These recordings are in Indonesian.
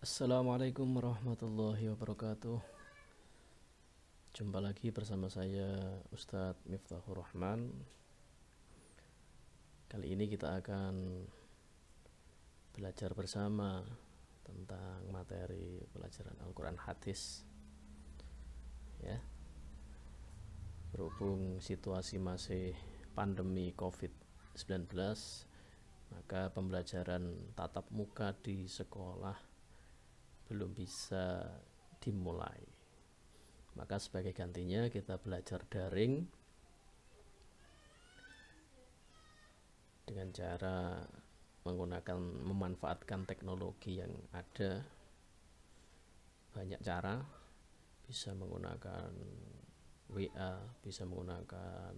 Assalamualaikum warahmatullahi wabarakatuh. Jumpa lagi bersama saya Ustadz Miftahur Rahman. Kali ini kita akan belajar bersama tentang materi pelajaran Al-Quran Hadis, ya. Berhubung situasi masih pandemi COVID-19, maka pembelajaran tatap muka di sekolah belum bisa dimulai. Maka sebagai gantinya kita belajar daring dengan cara memanfaatkan teknologi yang ada. Banyak cara, bisa menggunakan WA, bisa menggunakan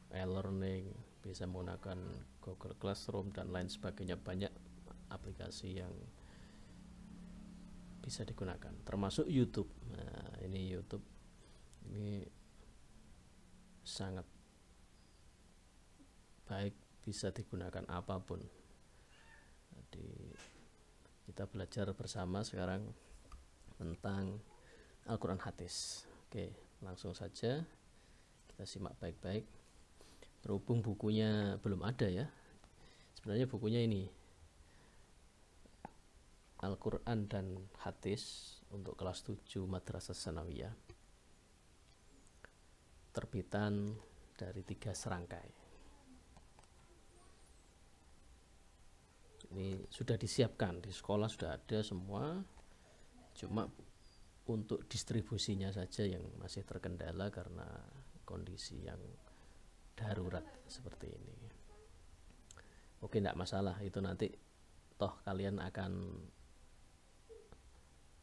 e-learning, bisa menggunakan Google Classroom dan lain sebagainya. Banyak aplikasi yang bisa digunakan, termasuk YouTube. Nah, ini YouTube ini sangat baik, bisa digunakan apapun. Jadi kita belajar bersama sekarang tentang Al-Quran Hadis. Oke, langsung saja kita simak baik-baik. Berhubung bukunya belum ada ya, sebenarnya bukunya ini Al-Quran dan Hadis untuk kelas 7 Madrasah Tsanawiyah, terbitan dari 3 serangkai. Ini sudah disiapkan di sekolah, sudah ada semua, cuma untuk distribusinya saja yang masih terkendala karena kondisi yang darurat seperti ini. Oke, enggak masalah, itu nanti toh kalian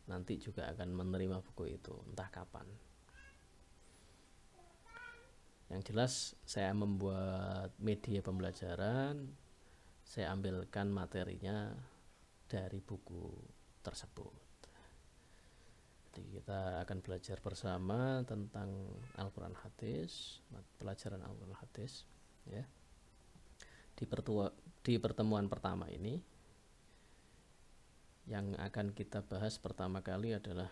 nanti juga akan menerima buku itu entah kapan. Yang jelas saya membuat media pembelajaran, saya ambilkan materinya dari buku tersebut. Jadi kita akan belajar bersama tentang Al-Quran Hadis, pelajaran Al-Quran Hadis, ya. Di pertemuan pertama ini yang akan kita bahas pertama kali adalah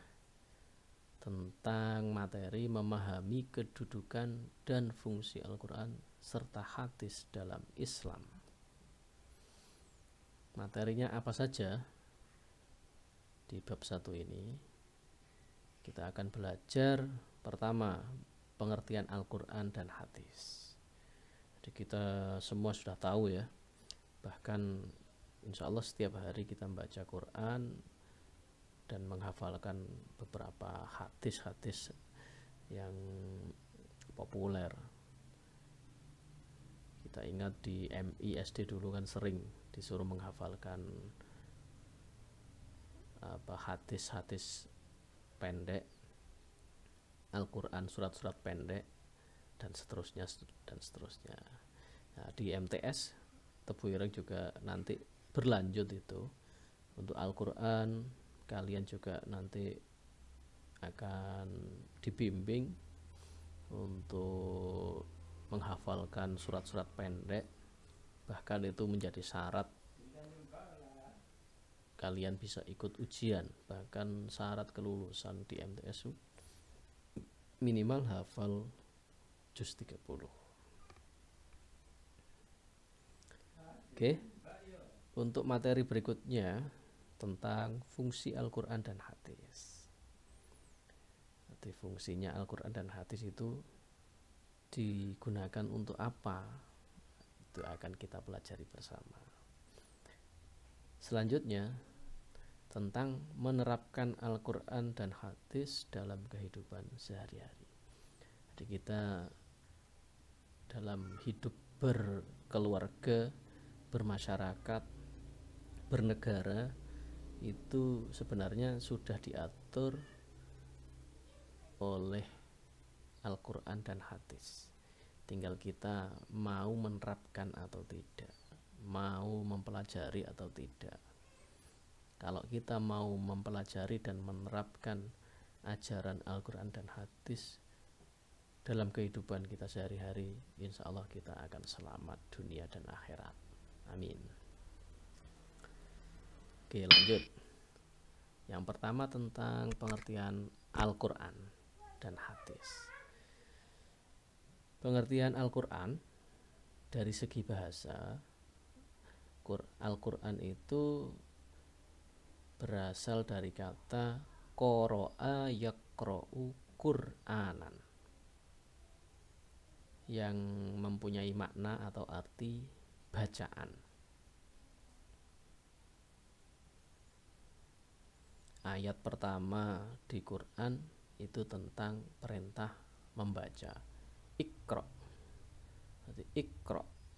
tentang materi memahami kedudukan dan fungsi Al-Quran serta hadis dalam Islam. Materinya apa saja? Di bab 1 ini kita akan belajar pertama pengertian Al-Quran dan hadis. Jadi kita semua sudah tahu ya, bahkan insya Allah setiap hari kita membaca Quran dan menghafalkan beberapa hadis-hadis yang populer. Kita ingat di MI SD dulu kan sering disuruh menghafalkan hadis-hadis pendek, Al-Quran surat-surat pendek, dan seterusnya dan seterusnya. Nah, di MTS Tebu Ireng juga nanti berlanjut itu. Untuk Al-Quran kalian juga nanti akan dibimbing untuk menghafalkan surat-surat pendek, bahkan itu menjadi syarat kalian bisa ikut ujian. Bahkan syarat kelulusan di MTS minimal hafal juz 30. Oke. Untuk materi berikutnya tentang fungsi Al-Quran dan hadis. Nanti fungsinya Al-Quran dan hadis itu digunakan untuk apa? Itu akan kita pelajari bersama. Selanjutnya tentang menerapkan Al-Quran dan hadis dalam kehidupan sehari-hari. Jadi kita dalam hidup berkeluarga, bermasyarakat, bernegara itu sebenarnya sudah diatur oleh Al-Quran dan hadis. Tinggal kita mau menerapkan atau tidak, mau mempelajari atau tidak. Kalau kita mau mempelajari dan menerapkan ajaran Al-Quran dan hadis dalam kehidupan kita sehari-hari, insya Allah kita akan selamat dunia dan akhirat. Amin. Oke, lanjut. Yang pertama tentang pengertian Al-Quran dan hadis. Pengertian Al-Quran dari segi bahasa, Al-Quran itu berasal dari kata qara'a yaqra'u Qur'anan, yang mempunyai makna atau arti bacaan. Ayat pertama di Quran itu tentang perintah membaca. Iqra. Jadi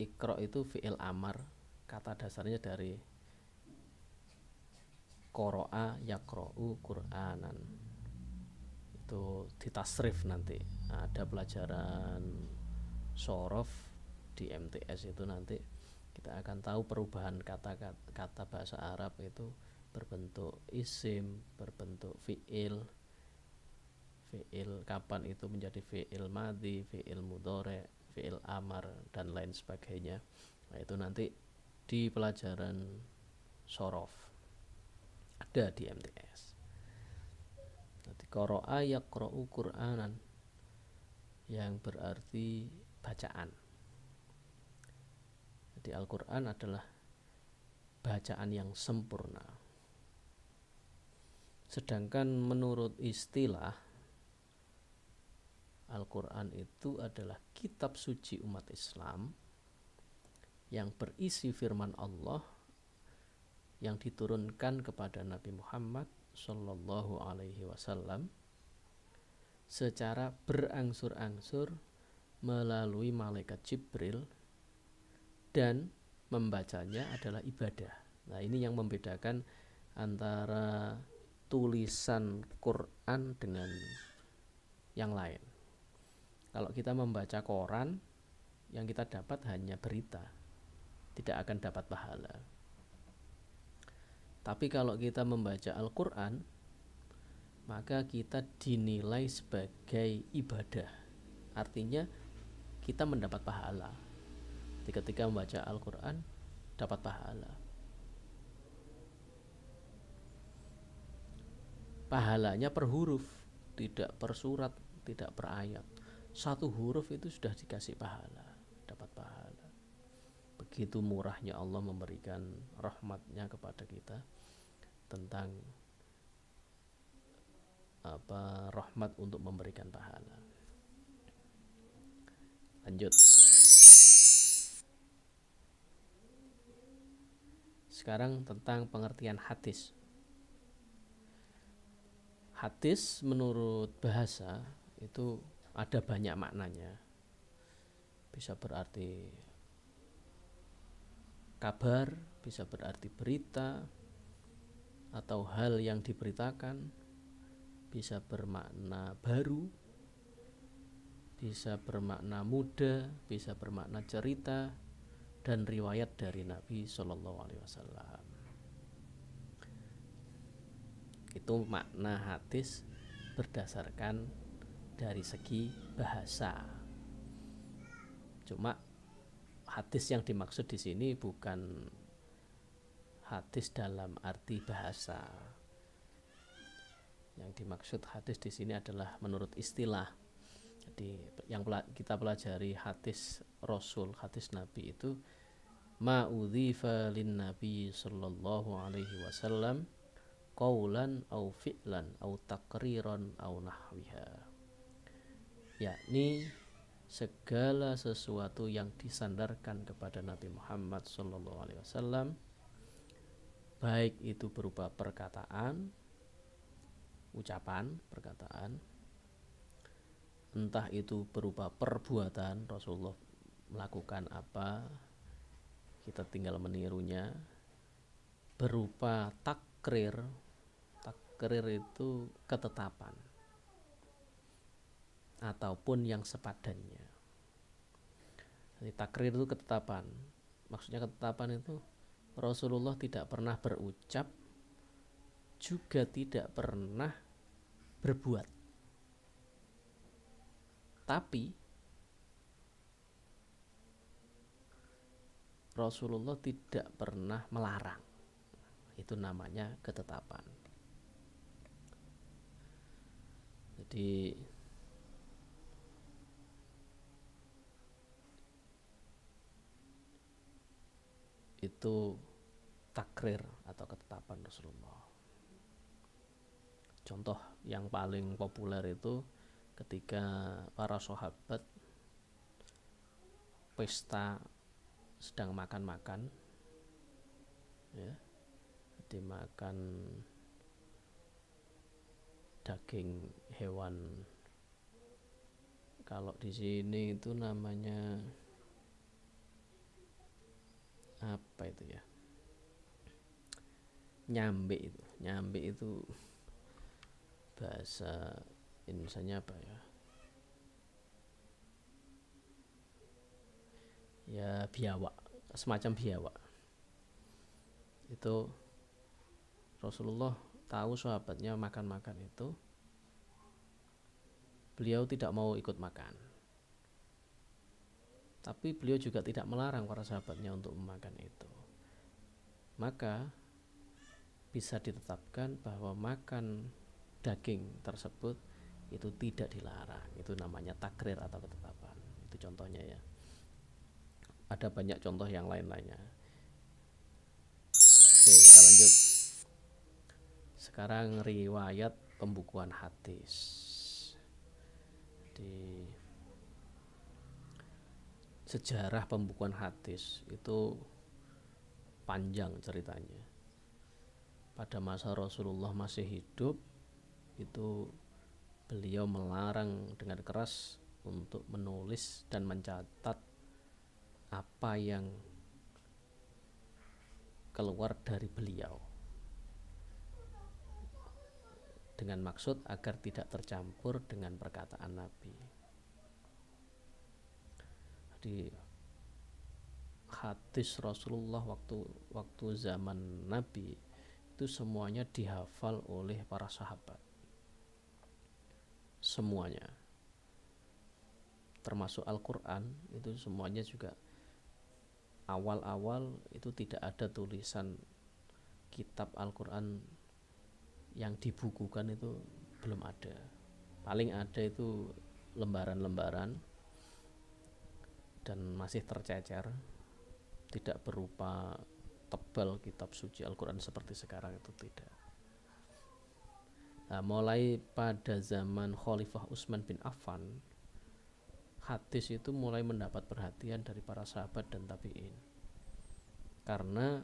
Iqra itu fi'il amar, kata dasarnya dari qara'a yaqra'u Qur'anan. Itu ditasrif nanti. Ada pelajaran shorof di MTS itu nanti kita akan tahu perubahan kata bahasa Arab itu berbentuk isim, berbentuk fi'il, kapan itu menjadi fi'il madhi, fi'il mudhari', fi'il amar, dan lain sebagainya. Nah, itu nanti di pelajaran shorof ada di MTS. Nanti qara'a yaqra'u Qur'anan, yang berarti bacaan. Jadi Al-Quran adalah bacaan yang sempurna. Sedangkan menurut istilah, Al-Quran itu adalah kitab suci umat Islam yang berisi firman Allah yang diturunkan kepada Nabi Muhammad Sallallahu Alaihi Wasallam secara berangsur-angsur melalui malaikat Jibril, dan membacanya adalah ibadah. Nah, ini yang membedakan antara tulisan Quran dengan yang lain. Kalau kita membaca koran, yang kita dapat hanya berita, tidak akan dapat pahala. Tapi kalau kita membaca Al-Quran, maka kita dinilai sebagai ibadah. Artinya kita mendapat pahala. Ketika membaca Al-Quran, dapat pahala. Pahalanya per huruf, tidak per surat, tidak per ayat. Satu huruf itu sudah dikasih pahala, dapat pahala. Begitu murahnya Allah memberikan rahmatnya kepada kita tentang rahmat untuk memberikan pahala. Lanjut. Sekarang tentang pengertian hadis. Hadis menurut bahasa itu ada banyak maknanya. Bisa berarti kabar, bisa berarti berita atau hal yang diberitakan, bisa bermakna baru, bisa bermakna muda, bisa bermakna cerita dan riwayat dari Nabi Shallallahu Alaihi Wasallam. Itu makna hadis berdasarkan dari segi bahasa. Cuma hadis yang dimaksud di sini bukan hadis dalam arti bahasa. Yang dimaksud hadis di sini adalah menurut istilah. Jadi yang kita pelajari hadis Rasul, hadis Nabi itu ma'udhifa lin Nabi sallallahu alaihi wasallam qaulan au fi'lan au taqriran au nahwiha, yakni segala sesuatu yang disandarkan kepada Nabi Muhammad sallallahu alaihi wasallam, baik itu berupa perkataan, ucapan, perkataan, entah itu berupa perbuatan, Rasulullah melakukan apa, kita tinggal menirunya, berupa takrir itu ketetapan ataupun yang sepadannya. Jadi takrir itu ketetapan. Maksudnya ketetapan itu Rasulullah tidak pernah berucap, juga tidak pernah berbuat, tapi Rasulullah tidak pernah melarang. itu namanya ketetapan. Jadi itu takrir atau ketetapan Rasulullah. Contoh yang paling populer itu ketika para sahabat pesta sedang makan-makan, ya, dimakan daging hewan. Kalau di sini itu namanya apa itu ya? Nyambe itu bahasa Indonesianya apa ya? Ya biawak, semacam biawak. Itu Rasulullah tahu sahabatnya makan-makan itu, beliau tidak mau ikut makan. Tapi beliau juga tidak melarang para sahabatnya untuk memakan itu. Maka bisa ditetapkan bahwa makan daging tersebut itu tidak dilarang. Itu namanya takrir atau ketetapan. Itu contohnya ya. Ada banyak contoh yang lain-lainnya. Oke, kita lanjut. Sekarang riwayat pembukuan hadis. Di sejarah pembukuan hadis itu panjang ceritanya. Pada masa Rasulullah masih hidup, itu beliau melarang dengan keras untuk menulis dan mencatat apa yang keluar dari beliau, dengan maksud agar tidak tercampur dengan perkataan Nabi. Jadi hadis Rasulullah waktu zaman Nabi itu semuanya dihafal oleh para sahabat, semuanya, termasuk Al-Quran itu semuanya juga awal-awal itu tidak ada tulisan kitab Al-Quran yang dibukukan, itu belum ada. Paling ada itu lembaran-lembaran dan masih tercecer, tidak berupa tebal kitab suci Al-Quran seperti sekarang, itu tidak. Nah, mulai pada zaman Khalifah Utsman bin Affan, hadis itu mulai mendapat perhatian dari para sahabat dan tabi'in, karena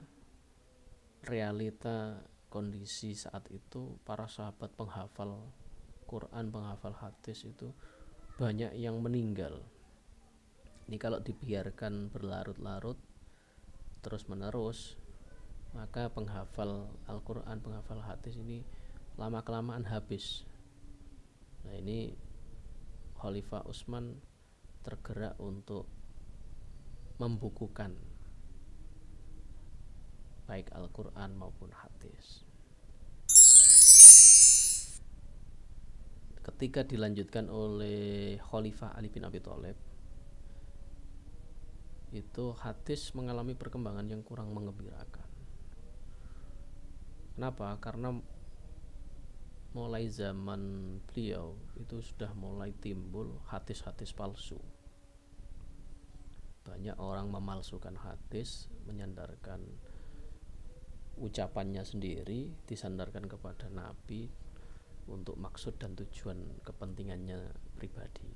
realita kondisi saat itu para sahabat penghafal Quran, penghafal hadis itu banyak yang meninggal. Ini kalau dibiarkan berlarut-larut terus menerus, maka penghafal Al-Quran, penghafal hadis ini lama-kelamaan habis. Nah, ini Khalifah Utsman tergerak untuk membukukan baik Al-Quran maupun hadis. Ketika dilanjutkan oleh Khalifah Ali bin Abi Thalib, itu hadis mengalami perkembangan yang kurang menggembirakan. Kenapa? Karena mulai zaman beliau itu sudah mulai timbul hadis-hadis palsu. Banyak orang memalsukan hadis, menyandarkan ucapannya sendiri, disandarkan kepada Nabi untuk maksud dan tujuan kepentingannya pribadi.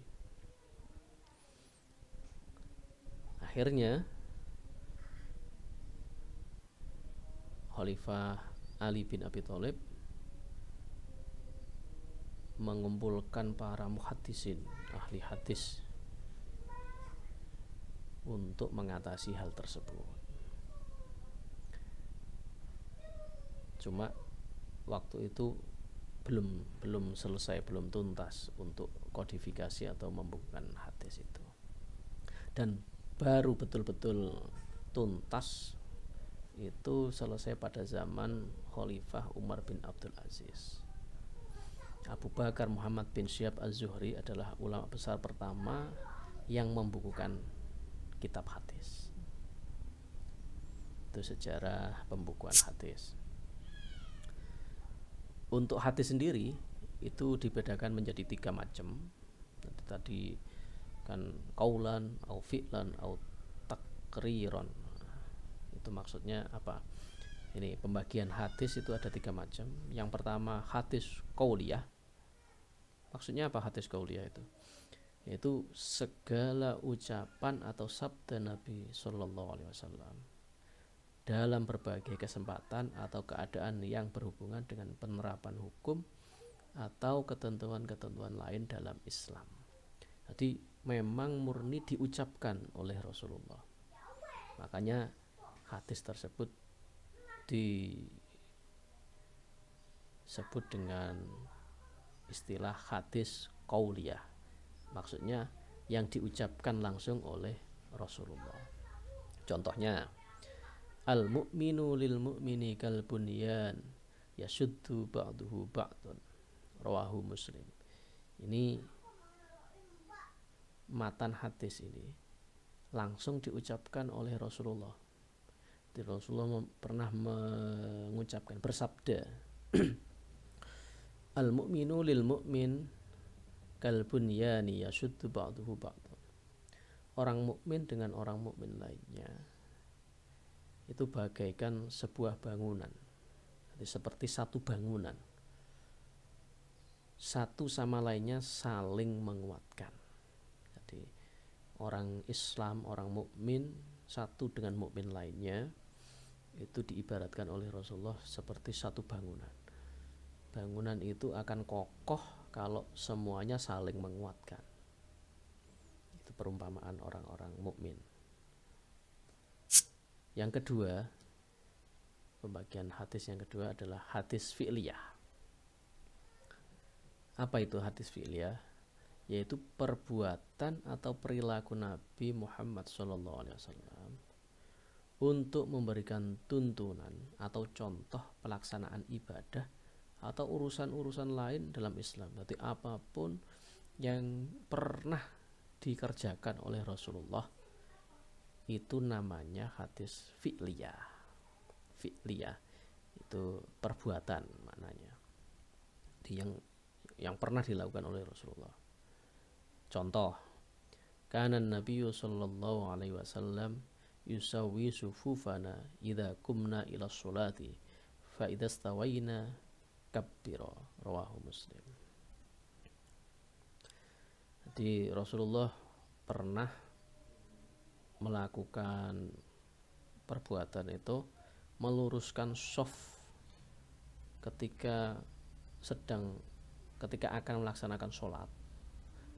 Akhirnya Khalifah Ali bin Abi Thalib mengumpulkan para muhaddisin, ahli hadis, untuk mengatasi hal tersebut. Cuma waktu itu belum selesai, belum tuntas untuk kodifikasi atau membukukan hadis itu. Dan baru betul-betul tuntas itu selesai pada zaman Khalifah Umar bin Abdul Aziz. Abu Bakar Muhammad bin Syihab Az-Zuhri adalah ulama besar pertama yang membukukan kitab hadis. Itu sejarah pembukuan hadis. Untuk hadis sendiri itu dibedakan menjadi 3 macam. Tadi kan qaulan au fi'lan au takriron. Itu maksudnya apa? Ini pembagian hadis itu ada 3 macam. Yang pertama hadis qauliyah. Maksudnya apa hadis qauliyah itu? Yaitu segala ucapan atau sabda Nabi Shallallahu Alaihi Wasallam dalam berbagai kesempatan atau keadaan yang berhubungan dengan penerapan hukum atau ketentuan-ketentuan lain dalam Islam. Jadi memang murni diucapkan oleh Rasulullah. Makanya hadis tersebut disebut dengan istilah hadis qauliyah. Maksudnya yang diucapkan langsung oleh Rasulullah. Contohnya, al-mu'minu lil mu'mini kal bunyan yashuddu ba'duhu ba'dun, rawahu Muslim. Ini matan hadis ini langsung diucapkan oleh Rasulullah. Rasulullah pernah mengucapkan, bersabda, al-mu'minu lil mu'min kal bunyani yashuddu ba'duhu ba'dun. Orang mukmin dengan orang mukmin lainnya itu bagaikan sebuah bangunan. Jadi seperti satu bangunan. Satu sama lainnya saling menguatkan. Jadi orang Islam, orang mukmin satu dengan mukmin lainnya itu diibaratkan oleh Rasulullah seperti satu bangunan. Bangunan itu akan kokoh kalau semuanya saling menguatkan. Itu perumpamaan orang-orang mukmin. Yang kedua, pembagian hadis yang kedua adalah hadis fi'liyah. Apa itu hadis fi'liyah? Yaitu perbuatan atau perilaku Nabi Muhammad SAW untuk memberikan tuntunan atau contoh pelaksanaan ibadah atau urusan-urusan lain dalam Islam. Jadi apapun yang pernah dikerjakan oleh Rasulullah itu namanya hadis fi'liyah. Fi'liyah itu perbuatan maknanya. Jadi yang pernah dilakukan oleh Rasulullah. Contoh, kana Nabiyyu sallallahu alaihi wasallam yusawwi sufufana idza kumna ila sholati fa idza stawaina kabbira, rawahu Muslim. Jadi Rasulullah pernah melakukan perbuatan itu meluruskan shaf ketika akan melaksanakan sholat.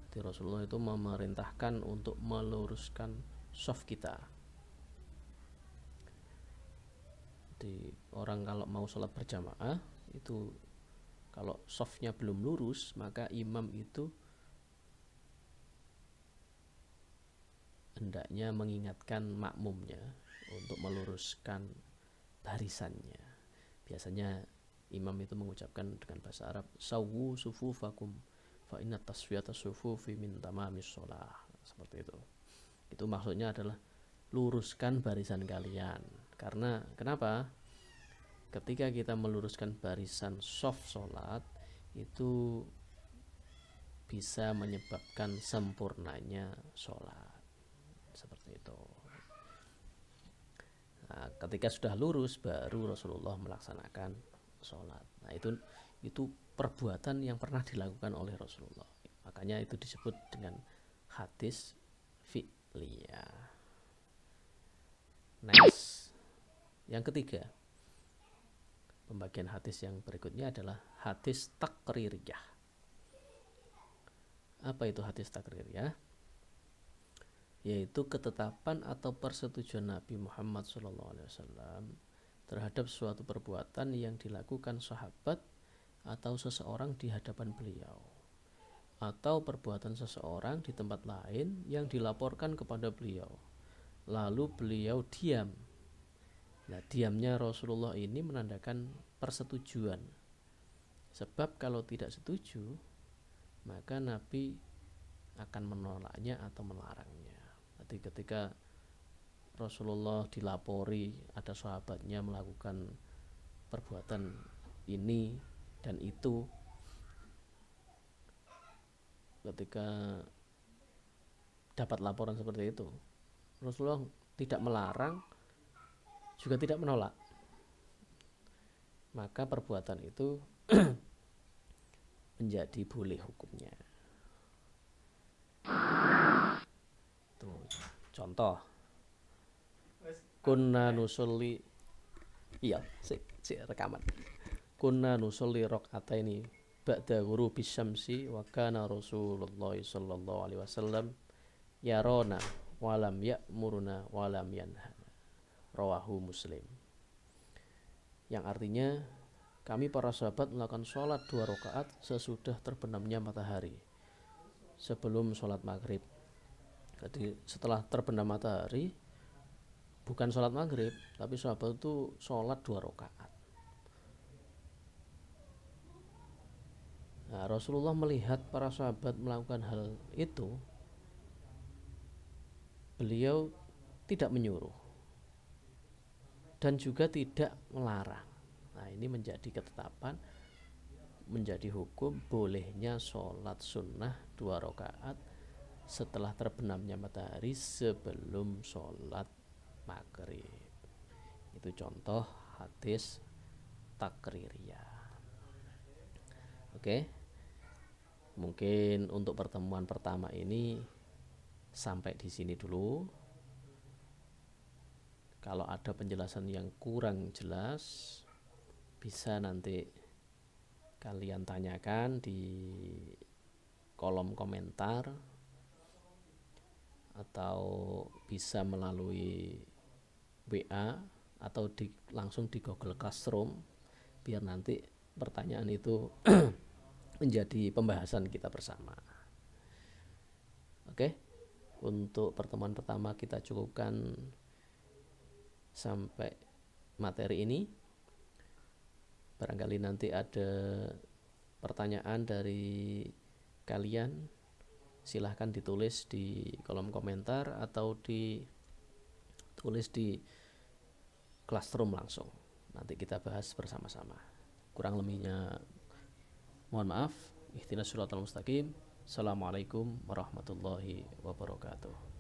Jadi Rasulullah itu memerintahkan untuk meluruskan shaf kita. Jadi orang kalau mau sholat berjamaah itu kalau shafnya belum lurus, maka imam itu hendaknya mengingatkan makmumnya untuk meluruskan barisannya. Biasanya imam itu mengucapkan dengan bahasa Arab, sawwu sufufakum fa inna tasfiyata sufufi min tamamis shalah. Seperti itu. Itu maksudnya adalah luruskan barisan kalian. Karena kenapa? Ketika kita meluruskan barisan shaf sholat itu bisa menyebabkan sempurnanya sholat. Seperti itu. Nah, ketika sudah lurus baru Rasulullah melaksanakan sholat. Nah, itu perbuatan yang pernah dilakukan oleh Rasulullah. Makanya itu disebut dengan hadis fi'liyah. Next. Yang ketiga, pembagian hadis yang berikutnya adalah hadis takririyah. Apa itu hadis takririyah? Yaitu ketetapan atau persetujuan Nabi Muhammad SAW terhadap suatu perbuatan yang dilakukan sahabat atau seseorang di hadapan beliau, atau perbuatan seseorang di tempat lain yang dilaporkan kepada beliau, lalu beliau diam. Nah, diamnya Rasulullah ini menandakan persetujuan. Sebab kalau tidak setuju, maka Nabi akan menolaknya atau melarangnya. Jadi ketika Rasulullah dilapori ada sahabatnya melakukan perbuatan ini Dan itu ketika dapat laporan seperti itu, Rasulullah tidak melarang juga tidak menolak, maka perbuatan itu menjadi boleh hukumnya. Tuh, contoh, kunna nusolli, iya, si rekaman. Kunna nusolli rakaataini ba'da ghurubi syamsi wa kana Rasulullah sallallahu alaihi wasallam yarona walam ya'muruna walam yanha. Rawahu Muslim. Yang artinya, kami para sahabat melakukan sholat 2 rakaat sesudah terbenamnya matahari, sebelum sholat maghrib. Jadi setelah terbenam matahari, bukan sholat maghrib, tapi sahabat itu sholat 2 rakaat. Nah, Rasulullah melihat para sahabat melakukan hal itu, beliau tidak menyuruh dan juga tidak melarang. Nah, ini menjadi ketetapan, menjadi hukum bolehnya sholat sunnah 2 rakaat setelah terbenamnya matahari sebelum sholat maghrib. Itu contoh hadis takririyah. Oke, mungkin untuk pertemuan pertama ini sampai di sini dulu. Kalau ada penjelasan yang kurang jelas, bisa nanti kalian tanyakan di kolom komentar, atau bisa melalui WA, atau langsung di Google Classroom, biar nanti pertanyaan itu menjadi pembahasan kita bersama. Oke, untuk pertemuan pertama kita cukupkan sampai materi ini. Barangkali nanti ada pertanyaan dari kalian, silahkan ditulis di kolom komentar atau ditulis di Classroom langsung. Nanti kita bahas bersama-sama. Kurang lebihnya mohon maaf. Ihdinas siratal mustaqim. Assalamualaikum warahmatullahi wabarakatuh.